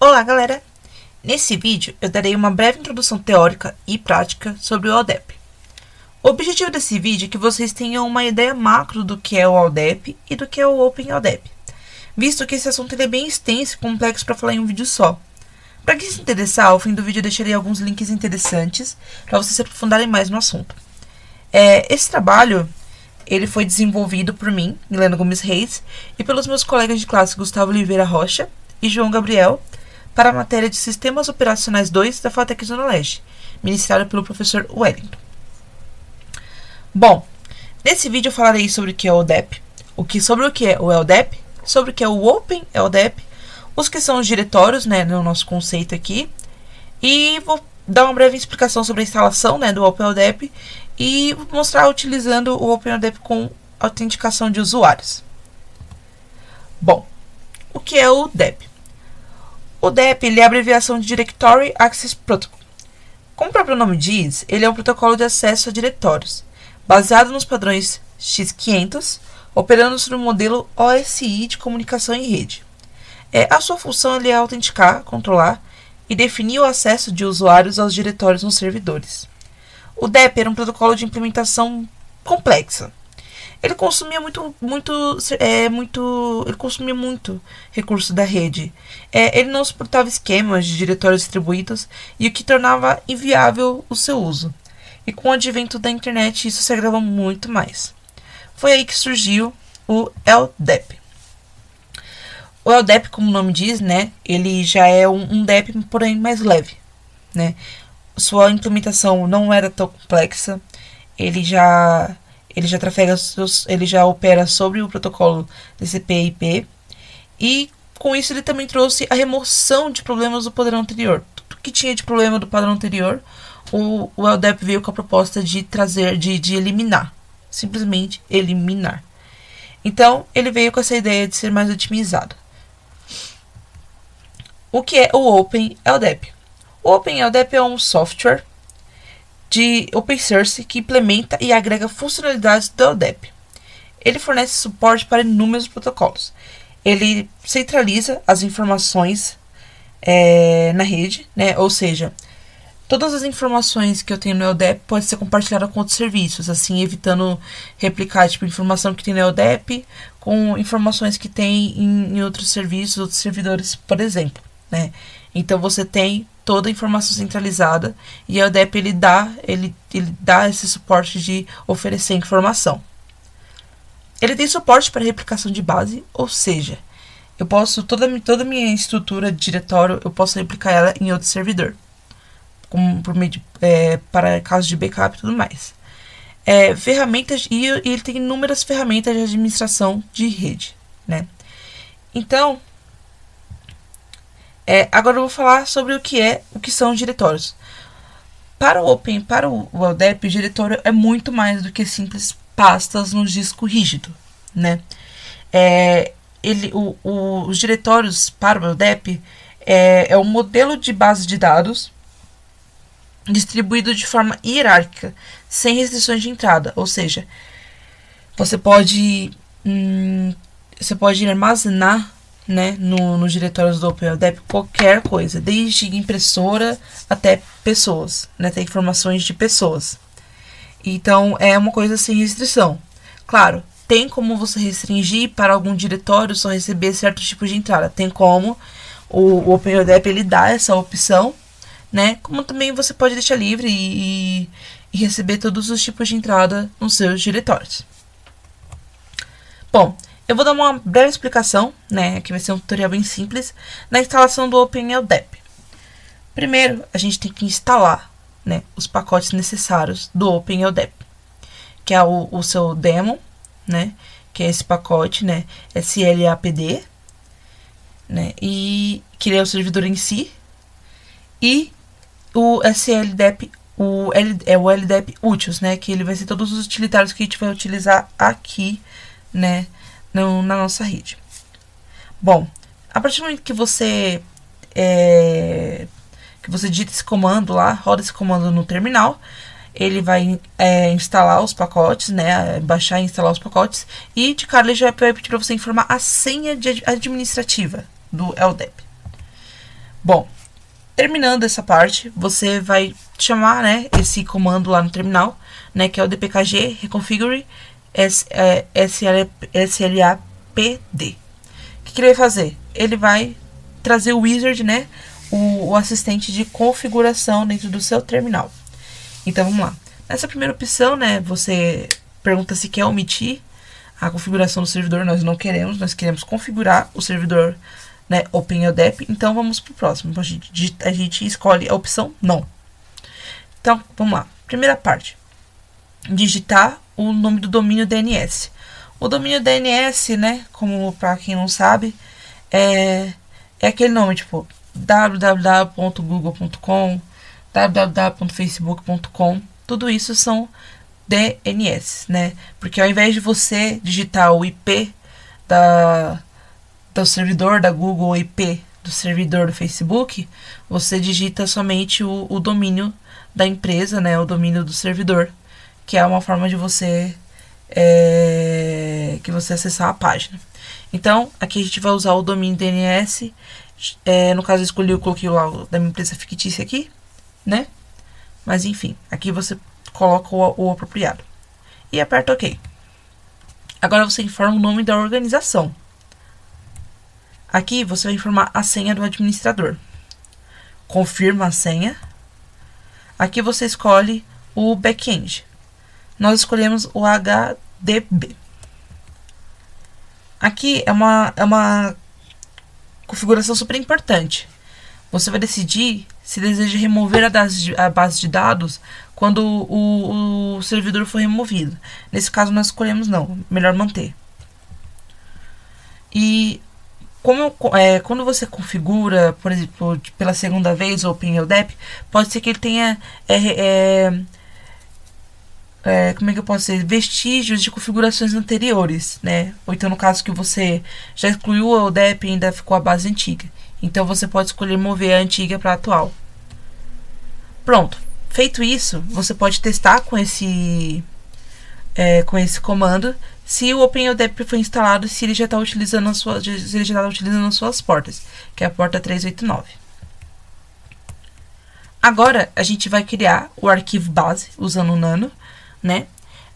Olá, galera! Nesse vídeo, eu darei uma breve introdução teórica e prática sobre o ALDEP. O objetivo desse vídeo é que vocês tenham uma ideia macro do que é o ALDEP e do que é o OpenALDEP, visto que esse assunto é bem extenso e complexo para falar em um vídeo só. Para quem se interessar, ao fim do vídeo eu deixarei alguns links interessantes para vocês se aprofundarem mais no assunto. Esse trabalho ele foi desenvolvido por mim, Milena Gomes Reis, e pelos meus colegas de classe Gustavo Oliveira Rocha e João Gabriel, para a matéria de Sistemas Operacionais 2 da FATEC Zona Leste, ministrada pelo professor Wellington. Bom, nesse vídeo eu falarei sobre o que é o ALDEP, sobre o que é o ALDEP, sobre o que é o OpenALDEP, os que são os diretórios, no nosso conceito aqui, e vou dar uma breve explicação sobre a instalação, do OpenALDEP e mostrar utilizando o OpenALDEP com autenticação de usuários. Bom, o que é o DEP? O DEP ele é a abreviação de Directory Access Protocol. Como o próprio nome diz, ele é um protocolo de acesso a diretórios, baseado nos padrões X500, operando sobre o modelo OSI de comunicação em rede. A sua função é autenticar, controlar e definir o acesso de usuários aos diretórios nos servidores. O DEP era um protocolo de implementação complexa. Ele consumia muito recurso da rede. Ele não suportava esquemas de diretórios distribuídos e o que tornava inviável o seu uso. E com o advento da internet isso se agravou muito mais. Foi aí que surgiu o LDEP. O LDEP, como o nome diz, ele já é um DEP, porém mais leve. Sua implementação não era tão complexa. Ele já opera sobre o protocolo TCP/IP e com isso ele também trouxe a remoção de problemas do padrão anterior. Tudo que tinha de problema do padrão anterior, o LDEP veio com a proposta de eliminar, simplesmente eliminar. Então ele veio com essa ideia de ser mais otimizado. O que é o OpenALDEP? O OpenALDEP é um software de open source que implementa e agrega funcionalidades do LDEP. Ele fornece suporte para inúmeros protocolos. Ele centraliza as informações na rede, ou seja, todas as informações que eu tenho no LDEP podem ser compartilhadas com outros serviços, assim evitando replicar informação que tem no LDEP com informações que tem em outros serviços, outros servidores, por exemplo. Então você tem toda a informação centralizada e o LDEP ele dá esse suporte de oferecer informação. Ele tem suporte para replicação de base, ou seja, eu posso toda a minha estrutura de diretório eu posso replicar ela em outro servidor, para casos de backup e tudo mais. Ferramentas e ele tem inúmeras ferramentas de administração de rede, Então agora eu vou falar sobre o que são os diretórios. Para o LDEP, o diretório é muito mais do que simples pastas no disco rígido, Os diretórios para o LDEP é um modelo de base de dados distribuído de forma hierárquica, sem restrições de entrada, ou seja, você pode armazenar nos diretórios do OpenALDEP qualquer coisa, desde impressora até pessoas, até informações de pessoas. Então é uma coisa sem restrição. Claro, tem como você restringir para algum diretório só receber certos tipos de entrada. Tem como o OpenALDEP ele dá essa opção, como também você pode deixar livre e receber todos os tipos de entrada nos seus diretórios. Bom, eu vou dar uma breve explicação, que vai ser um tutorial bem simples, na instalação do OpenALDEP. Primeiro, a gente tem que instalar, os pacotes necessários do OpenALDEP, que é o seu daemon, que é esse pacote, slapd, e que ele é o servidor em si, e o SLDEP, o LDEP úteis, que ele vai ser todos os utilitários que a gente vai utilizar aqui, na nossa rede. Bom, a partir do momento que você digita esse comando lá, roda esse comando no terminal, ele vai instalar os pacotes, baixar e instalar os pacotes, e de cara ele já vai pedir para você informar a senha administrativa do LDEP. Bom, terminando essa parte, você vai chamar, né, esse comando lá no terminal, né, que é o dpkg reconfigure slapd. O que ele vai fazer? Ele vai trazer o wizard, né, o assistente de configuração dentro do seu terminal. Então vamos lá. Nessa primeira opção, né, você pergunta se quer omitir a configuração do servidor. Nós não queremos, nós queremos configurar o servidor, né, OpenLDAP. Então vamos para o próximo. A gente escolhe a opção não. Então vamos lá. Primeira parte: digitar o nome do domínio DNS. O domínio DNS, né, como para quem não sabe, é aquele nome tipo www.google.com, www.facebook.com. Tudo isso são DNS, né? Porque ao invés de você digitar o IP do servidor da Google, o IP do servidor do Facebook, você digita somente o domínio da empresa, né? O domínio do servidor, que é uma forma de você acessar a página. Então, aqui a gente vai usar o domínio DNS. No caso, eu coloquei o da minha empresa fictícia aqui, né? Mas enfim, aqui você coloca o apropriado e aperta OK. Agora você informa o nome da organização. Aqui você vai informar a senha do administrador. Confirma a senha. Aqui você escolhe o back-end. Nós escolhemos o HDB. Aqui é uma configuração super importante. Você vai decidir se deseja remover a base de dados quando o servidor for removido. Nesse caso nós escolhemos não, melhor manter. E quando você configura, por exemplo, pela segunda vez o OpenLDAP, pode ser que ele tenha como é que eu posso dizer, vestígios de configurações anteriores, né? Ou então no caso que você já excluiu o LDAP e ainda ficou a base antiga. Então você pode escolher mover a antiga para a atual. Pronto. Feito isso, você pode testar com esse comando se o OpenLDAP foi instalado, se ele já está utilizando as suas portas, que é a porta 389. Agora a gente vai criar o arquivo base usando o Nano, né?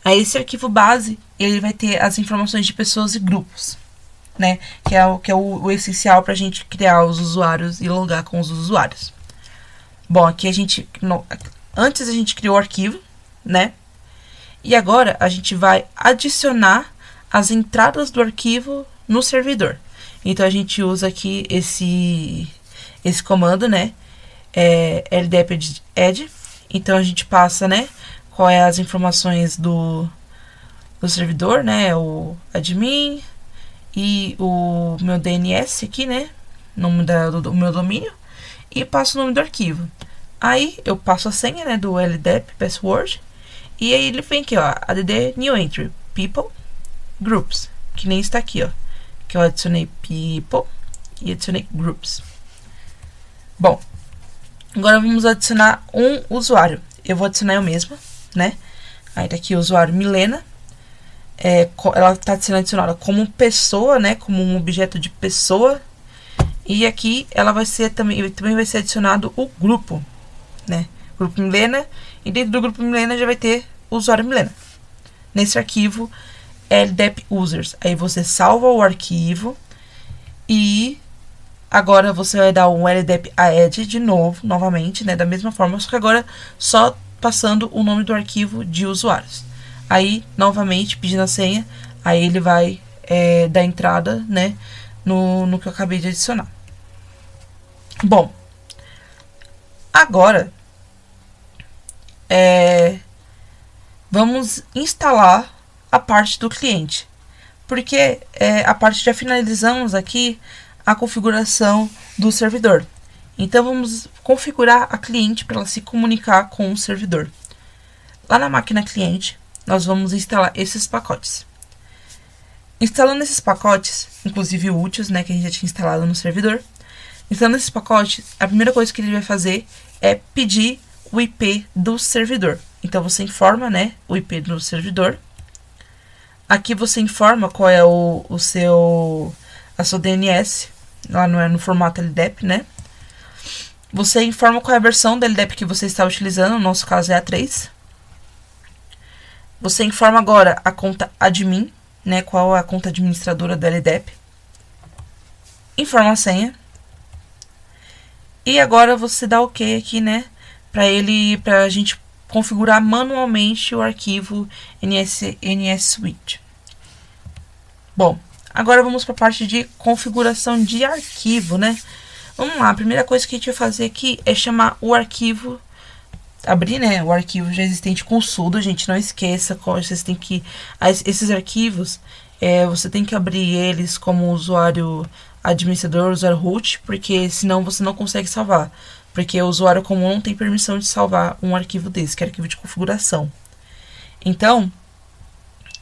Aí esse arquivo base, ele vai ter as informações de pessoas e grupos, né? Que é o essencial para a gente criar os usuários e logar com os usuários. Bom, aqui antes a gente criou o arquivo, né? E agora a gente vai adicionar as entradas do arquivo no servidor. Então a gente usa aqui esse comando, né? LDAP add. Então a gente passa, né? Qual é as informações do servidor, né? O admin e o meu DNS aqui, né? Nome do meu domínio. E passo o nome do arquivo. Aí eu passo a senha, né? Do LDAP password. E aí ele vem aqui, ó. add new entry. People, groups. Que nem está aqui, ó. Que eu adicionei people e adicionei groups. Bom, agora vamos adicionar um usuário. Eu vou adicionar eu mesma, né? Aí tá aqui o usuário Milena. Ela está sendo adicionada como pessoa, né? Como um objeto de pessoa. E aqui ela vai ser também vai ser adicionado o grupo, né? Grupo Milena. E dentro do grupo Milena já vai ter o usuário Milena. Nesse arquivo LDAP users. Aí você salva o arquivo e agora você vai dar um LDAP add de novo, novamente, né? Da mesma forma, só que agora só passando o nome do arquivo de usuários. Aí, novamente, pedindo a senha, aí ele vai dar entrada, né? No que eu acabei de adicionar. Bom, agora vamos instalar a parte do cliente, porque a parte já finalizamos aqui a configuração do servidor. Então vamos configurar a cliente para ela se comunicar com o servidor. Lá na máquina cliente, nós vamos instalar esses pacotes. Instalando esses pacotes, inclusive úteis, né, que a gente já tinha instalado no servidor. Instalando esses pacotes, a primeira coisa que ele vai fazer é pedir o IP do servidor. Então você informa, né, o IP do servidor. Aqui você informa qual é a sua DNS, lá no formato LDAP, né? Você informa qual é a versão da LDAP que você está utilizando, no nosso caso é a 3. Você informa agora a conta admin, né, qual é a conta administradora da LDAP. Informa a senha. E agora você dá OK aqui, né, pra a gente configurar manualmente o arquivo NS Switch. Bom, agora vamos para a parte de configuração de arquivo, né? Vamos lá, a primeira coisa que a gente vai fazer aqui é chamar o arquivo, abrir, né, o arquivo já existente com sudo, gente, não esqueça, vocês têm que, esses arquivos, você tem que abrir eles como usuário administrador, usuário root, porque senão você não consegue salvar, porque o usuário comum não tem permissão de salvar um arquivo desse, que é arquivo de configuração. Então,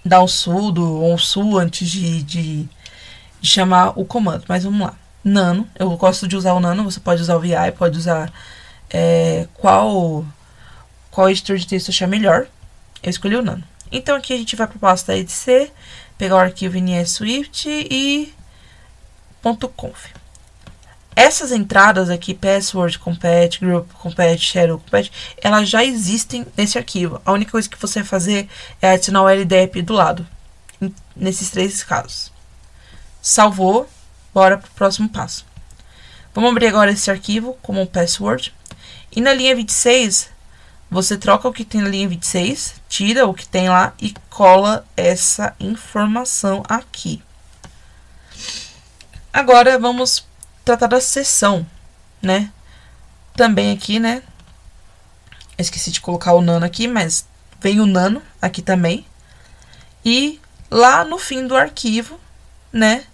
dá um sudo ou um su antes de chamar o comando, mas vamos lá. Nano, eu gosto de usar o Nano, você pode usar o VI, pode usar qual editor de texto achar melhor. Eu escolhi o Nano. Então aqui a gente vai para a pasta etc, pegar o arquivo NSWift e .conf. Essas entradas aqui, password, compat, group, compat, shadow, compat, elas já existem nesse arquivo. A única coisa que você vai fazer é adicionar o LDAP do lado, nesses 3 casos. Salvou, bora para o próximo passo. Vamos abrir agora esse arquivo como um password. E na linha 26, você troca o que tem na linha 26, tira o que tem lá e cola essa informação aqui. Agora vamos tratar da seção, né? Também aqui, né? Eu esqueci de colocar o Nano aqui, mas vem o Nano aqui também. E lá no fim do arquivo, né?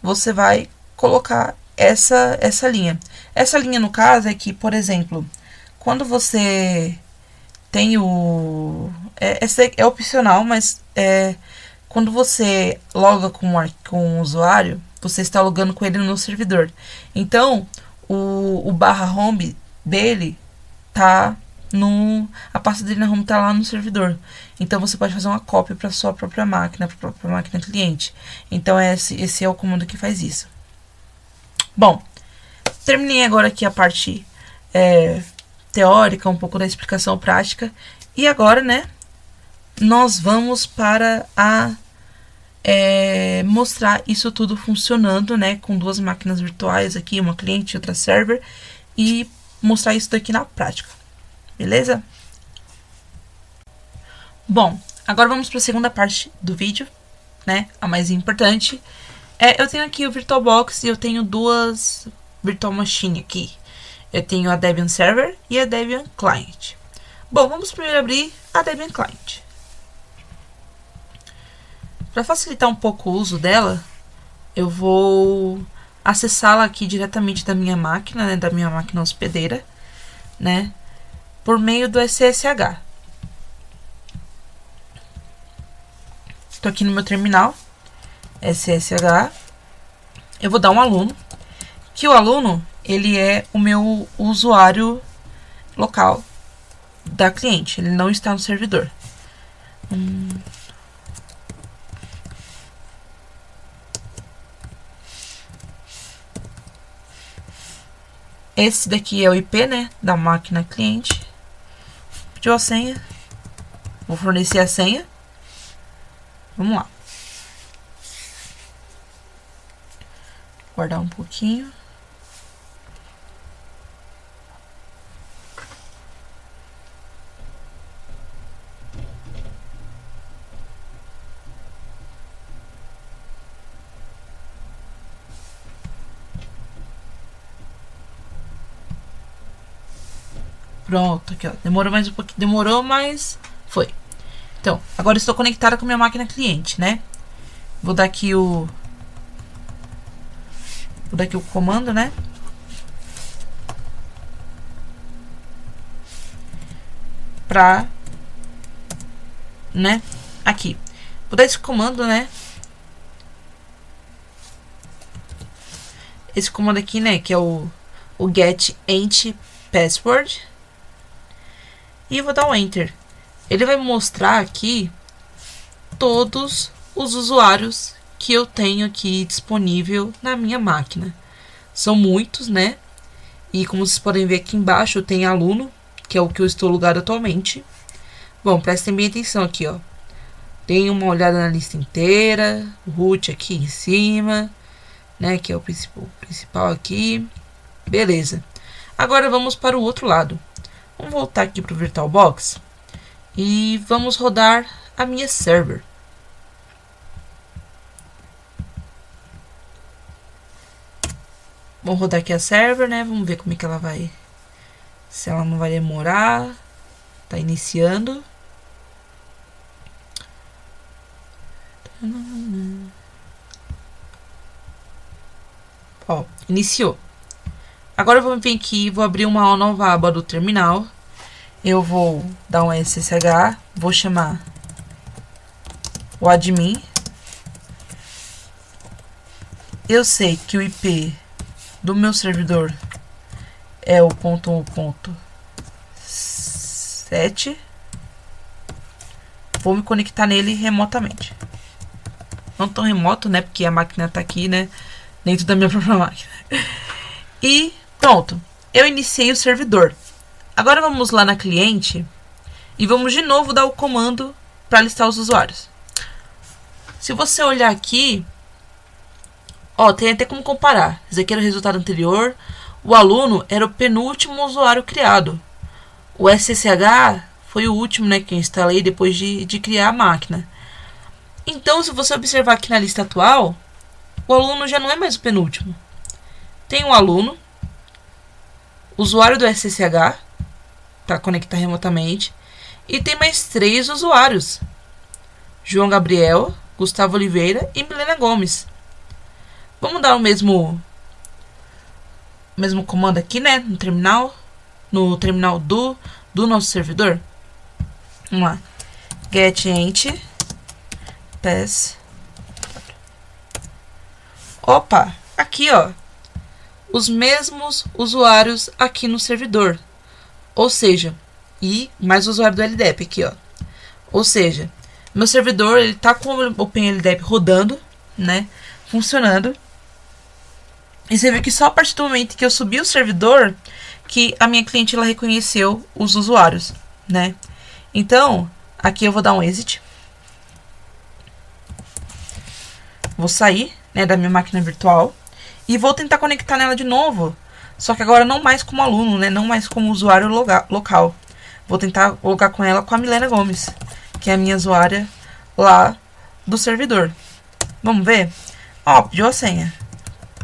Você vai colocar essa linha. Essa linha, no caso, é que, por exemplo, quando você tem o... é opcional, mas quando você loga com o usuário, você está logando com ele no servidor. Então, o /home dele tá a pasta dele na home tá lá no servidor. Então, você pode fazer uma cópia para sua própria máquina, para a própria máquina cliente. Então, esse é o comando que faz isso. Bom, terminei agora aqui a parte teórica, um pouco da explicação prática. E agora, né, nós vamos para mostrar isso tudo funcionando, né, com 2 máquinas virtuais aqui, uma cliente e outra server, e mostrar isso daqui na prática, beleza? Bom, agora vamos para a segunda parte do vídeo, né, a mais importante. Eu tenho aqui o VirtualBox e eu tenho 2 Virtual Machine aqui. Eu tenho a Debian Server e a Debian Client. Bom, vamos primeiro abrir a Debian Client. Para facilitar um pouco o uso dela, eu vou acessá-la aqui diretamente da minha máquina, né, da minha máquina hospedeira, né, por meio do SSH. Estou aqui no meu terminal, SSH. Eu vou dar um aluno, que o aluno, ele é o meu usuário local da cliente, ele não está no servidor. Esse daqui é o IP, né, da máquina cliente. Pediu a senha. Vou fornecer a senha. Vamos lá. Guardar um pouquinho. Pronto, aqui ó, demorou mais um pouquinho, demorou, mas foi. Então, agora estou conectada com minha máquina cliente, né? Vou dar aqui o comando, né? Pra, né? Aqui. Vou dar esse comando, né? Esse comando aqui, né? Que é o get ent password. E vou dar um enter. Ele vai mostrar aqui todos os usuários que eu tenho aqui disponível na minha máquina. São muitos, né? E como vocês podem ver aqui embaixo, tem aluno, que é o que eu estou logado atualmente. Bom, prestem bem atenção aqui, ó. Deem uma olhada na lista inteira. O root aqui em cima, né? Que é o principal aqui. Beleza. Agora vamos para o outro lado. Vamos voltar aqui para o VirtualBox. E vamos rodar a minha server. Vamos rodar aqui a server, né? Vamos ver como é que ela vai. Se ela não vai demorar. Tá iniciando. Ó, iniciou. Agora eu vou vir aqui e vou abrir uma nova aba do terminal. Eu vou dar um SSH. Vou chamar o admin. Eu sei que o IP do meu servidor é o .1.7. Vou me conectar nele remotamente. Não tão remoto, né? Porque a máquina tá aqui, né? Dentro da minha própria máquina. E pronto. Eu iniciei o servidor. Agora vamos lá na cliente. E vamos de novo dar o comando para listar os usuários. Se você olhar aqui, ó, tem até como comparar. Esse aqui era o resultado anterior. O aluno era o penúltimo usuário criado. O SSH foi o último, né, que eu instalei depois de criar a máquina. Então, se você observar aqui na lista atual, o aluno já não é mais o penúltimo. Tem um aluno, usuário do SSH, para conectar remotamente, e tem mais 3 usuários: João Gabriel, Gustavo Oliveira e Milena Gomes. Vamos dar o mesmo comando aqui, né, no terminal do nosso servidor. Vamos lá. Get int pass. Opa, aqui, ó, os mesmos usuários aqui no servidor. Ou seja, e mais usuário do LDAP aqui, ó. Ou seja, meu servidor, ele tá com o OpenLDAP rodando, né, funcionando. E você vê que só a partir do momento que eu subi o servidor que a minha cliente ela reconheceu os usuários, né? Então, aqui eu vou dar um exit. Vou sair, né, da minha máquina virtual e vou tentar conectar nela de novo. Só que agora não mais como aluno, né? Não mais como usuário local. Vou tentar logar com ela com a Milena Gomes, que é a minha usuária lá do servidor. Vamos ver? Ó, pediu a senha.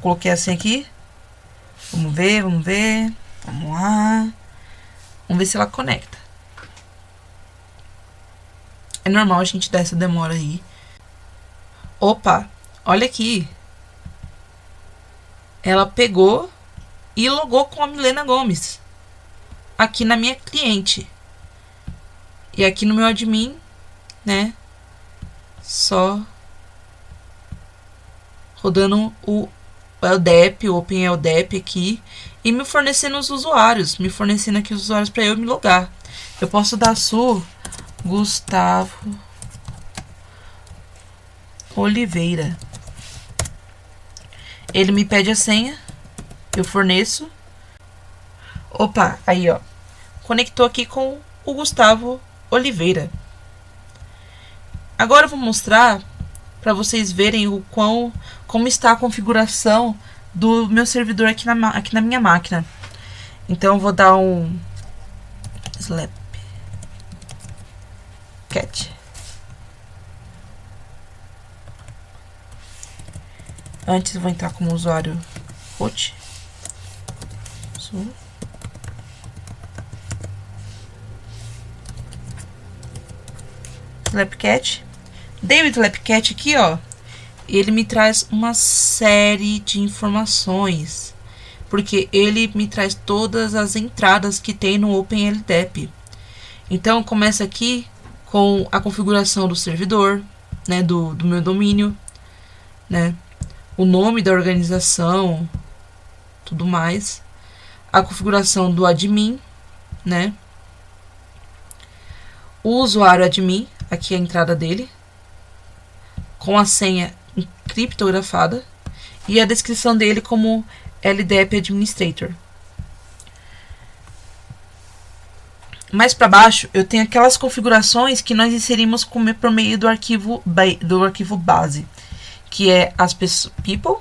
Coloquei a senha aqui. Vamos ver. Vamos lá. Vamos ver se ela conecta. É normal a gente dar essa demora aí. Opa, olha aqui. Ela pegou e logou com a Milena Gomes aqui na minha cliente. E aqui no meu admin, né? Só rodando o LDAP, o OpenLDAP aqui, e me fornecendo os usuários, me fornecendo aqui os usuários para eu me logar. Eu posso dar Gustavo Oliveira. Ele me pede a senha, eu forneço. Opa, aí ó, conectou aqui com o Gustavo Oliveira. Agora eu vou mostrar para vocês verem como está a configuração do meu servidor aqui na minha máquina. Então eu vou dar um slap cat. Antes eu vou entrar como usuário root. Slapcat. Dei o Slapcat aqui, ó. Ele me traz uma série de informações, porque ele me traz todas as entradas que tem no OpenLDAP. Então começa aqui com a configuração do servidor, né, do meu domínio, né, o nome da organização, tudo mais, a configuração do admin, né, o usuário admin, aqui é a entrada dele, com a senha criptografada, e a descrição dele como LDAP Administrator. mais para baixo, eu tenho aquelas configurações que nós inserimos por meio do arquivo base, que é as people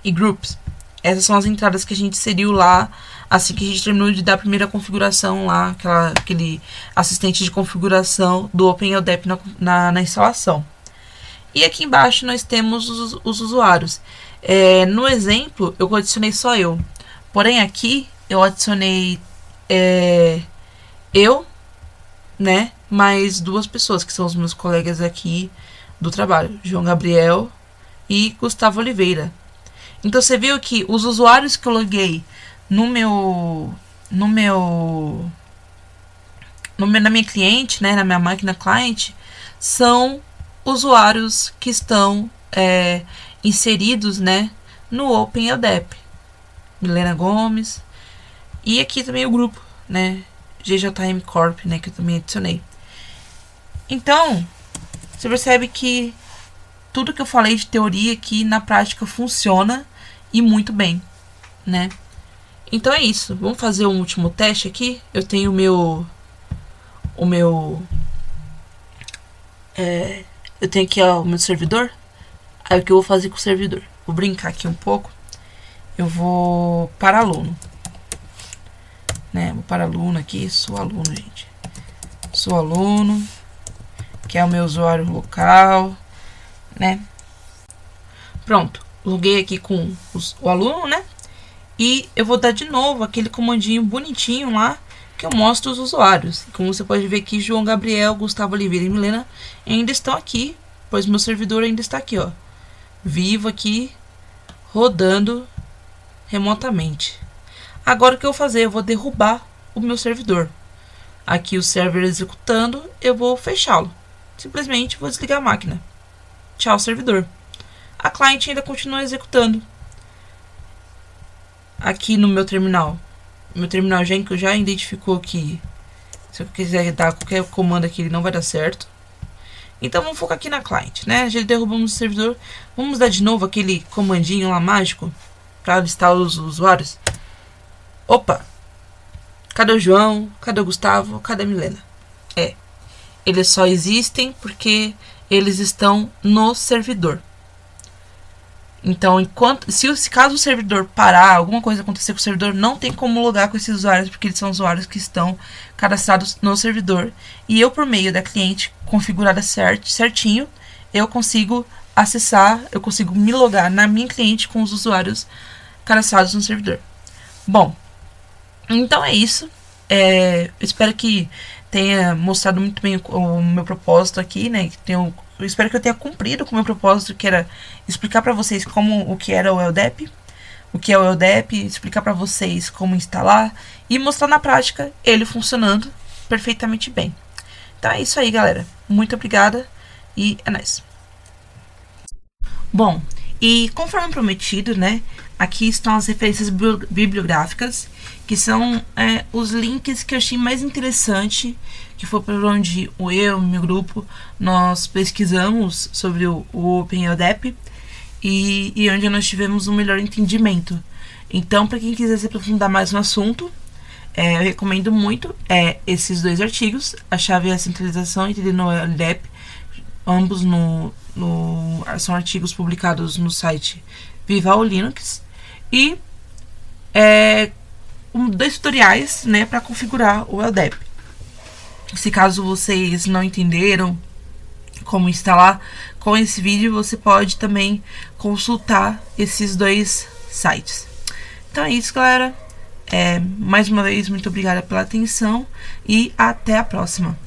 e groups. Essas são as entradas que a gente inseriu lá assim que a gente terminou de dar a primeira configuração lá, aquele assistente de configuração do OpenLDAP na instalação. E aqui embaixo nós temos os usuários. No exemplo, eu adicionei só eu. Porém, aqui eu adicionei eu, né, mais 2 pessoas, que são os meus colegas aqui do trabalho, João Gabriel e Gustavo Oliveira. Então você viu que os usuários que eu loguei na minha cliente, né, na minha máquina client, são usuários que estão inseridos, né, no OpenLDAP. Milena Gomes. E aqui também o grupo, né, GJM Corp, né, que eu também adicionei. Então, você percebe que tudo que eu falei de teoria aqui na prática funciona e muito bem, né? Então é isso. Vamos fazer um último teste aqui. Eu tenho eu tenho aqui o meu servidor. Aí o que eu vou fazer com o servidor? Vou brincar aqui um pouco. Eu vou para aluno, né? Vou para aluno aqui. Sou aluno, gente. Sou aluno, que é o meu usuário local, né? Pronto. Loguei aqui com o aluno, né? E eu vou dar de novo aquele comandinho bonitinho lá que eu mostro os usuários. Como você pode ver aqui, João Gabriel, Gustavo Oliveira e Milena ainda estão aqui, pois meu servidor ainda está aqui, ó, vivo aqui, rodando remotamente. Agora o que eu vou fazer? Eu vou derrubar o meu servidor. Aqui o server executando, eu vou fechá-lo. Simplesmente vou desligar a máquina. Tchau, servidor. A client ainda continua executando. Aqui no meu terminal. Meu terminal já identificou que se eu quiser dar qualquer comando aqui, ele não vai dar certo. Então vamos focar aqui na client, né? Já derrubamos o servidor. Vamos dar de novo aquele comandinho lá mágico para listar os usuários. Opa! Cadê o João? Cadê o Gustavo? Cadê a Milena? Eles só existem porque eles estão no servidor. Então, caso o servidor parar, alguma coisa acontecer com o servidor, não tem como logar com esses usuários, porque eles são usuários que estão cadastrados no servidor. E eu, por meio da cliente configurada certinho, eu consigo acessar, eu consigo me logar na minha cliente com os usuários cadastrados no servidor. Bom, então é isso. Espero que tenha mostrado muito bem o meu propósito aqui, né? Eu espero que eu tenha cumprido com o meu propósito, que era explicar para vocês o que era o LDAP, o que é o LDAP, explicar para vocês como instalar e mostrar na prática ele funcionando perfeitamente bem. Então é isso aí, galera. Muito obrigada e é nóis. Bom, e conforme prometido, né? Aqui estão as referências bibliográficas, que são os links que eu achei mais interessante, que foi por onde eu e meu grupo nós pesquisamos sobre o OpenLDAP e onde nós tivemos um melhor entendimento. Então, para quem quiser se aprofundar mais no assunto, eu recomendo muito esses 2 artigos, A Chave e a Centralização Entendendo o LDAP, ambos são artigos publicados no site Vival Linux, e 2 tutoriais, né, para configurar o LDAP. Se caso vocês não entenderam como instalar, com esse vídeo você pode também consultar esses 2 sites. Então é isso, galera. Mais uma vez, muito obrigada pela atenção e até a próxima.